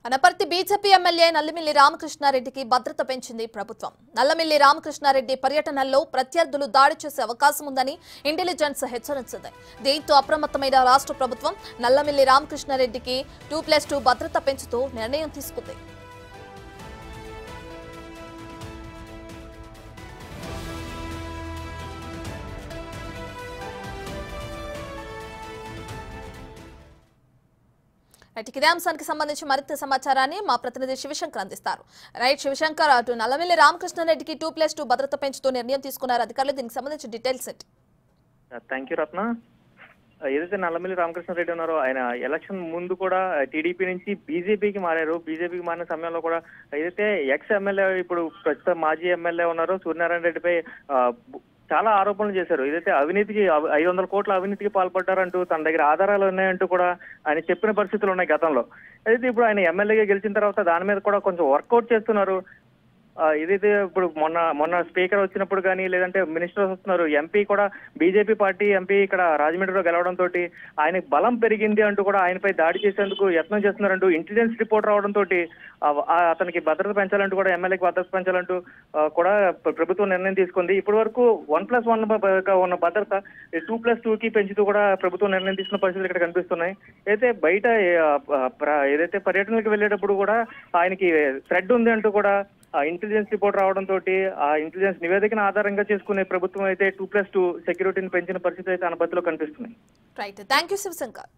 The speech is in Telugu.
అనపర్తి బీజేపీ ఎమ్మెల్యే నల్లమిల్లి రామకృష్ణారెడ్డికి భద్రత పెంచింది ప్రభుత్వం. నల్లమిల్లి రామకృష్ణారెడ్డి పర్యటనలో ప్రత్యర్థులు దాడి చేసే అవకాశం ఉందని ఇంటెలిజెన్స్ హెచ్చరించింది. దీంతో అప్రమత్తమైన రాష్ట్ర ప్రభుత్వం నల్లమిల్లి రామకృష్ణారెడ్డికి 2+2 భద్రత పెంచుతూ నిర్ణయం తీసుకుంది. ఇదే అంశానికి సంబంధించి మరింత సమాచారాన్ని మా ప్రతినిధి శివశంకర్ అందిస్తారు. రైట్ శివశంకర్, అటు నల్లమిల్లి రామకృష్ణారెడ్డికి 2+2 భద్రత పెంచుతూ నిర్ణయం తీసుకున్నారు అధికారులు. దీనికి సంబంధించి డీటెయిల్స్ ఏంటి? థ్యాంక్ యూ రత్న. ఏదైతే నల్లమిల్లి రామకృష్ణారెడ్డి ఉన్నారో ఆయన ఎలక్షన్ ముందు కూడా టీడీపీ నుంచి బీజేపీకి మారారు. బీజేపీకి మారిన సమయంలో కూడా ఏదైతే ఎక్స్ ఎమ్మెల్యే ఇప్పుడు ప్రస్తుతం మాజీ ఎమ్మెల్యే ఉన్నారో సూర్యనారాయణ రెడ్డిపై చాలా ఆరోపణలు చేశారు. ఏదైతే అవినీతికి 500 కోట్ల అవినీతికి పాల్పడ్డారంటూ తన దగ్గర ఆధారాలు ఉన్నాయంటూ కూడా ఆయన చెప్పిన పరిస్థితులు ఉన్నాయి గతంలో. అయితే ఇప్పుడు ఆయన ఎమ్మెల్యేగా గెలిచిన తర్వాత దాని మీద కూడా కొంచెం వర్కౌట్ చేస్తున్నారు. ఏదైతే ఇప్పుడు మొన్న స్పీకర్ వచ్చినప్పుడు కానీ లేదంటే మినిస్టర్స్ వస్తున్నారు, ఎంపీ కూడా బీజేపీ పార్టీ ఎంపీ ఇక్కడ రాజమండ్రిలో గెలవడంతో ఆయనకు బలం పెరిగింది అంటూ కూడా ఆయనపై దాడి చేసేందుకు యత్నం చేస్తున్నారంటూ ఇంటెలిజెన్స్ రిపోర్ట్ రావడంతో అతనికి భద్రత పెంచాలంటూ కూడా ఎమ్మెల్యేకి భద్రత పెంచాలంటూ కూడా ప్రభుత్వం నిర్ణయం తీసుకుంది. ఇప్పటి వరకు 1+1 ఉన్న భద్రత 2+2కి పెంచుతూ కూడా ప్రభుత్వం నిర్ణయం తీసుకున్న పరిస్థితులు ఇక్కడ కనిపిస్తున్నాయి. అయితే బయట ఏదైతే పర్యటనలకు వెళ్ళేటప్పుడు కూడా ఆయనకి థ్రెడ్ ఉంది అంటూ కూడా ఇంటెలిజెన్స్ రిపోర్ట్ రావడంతో ఆ ఇంటెలిజెన్స్ నివేదికను ఆధారంగా చేసుకునే ప్రభుత్వం అయితే 2+2 సెక్యూరిటీని పెంచిన పరిస్థితి అయితే అనపర్తిలో కనిపిస్తున్నాయి. Right, thank you Shivshankar.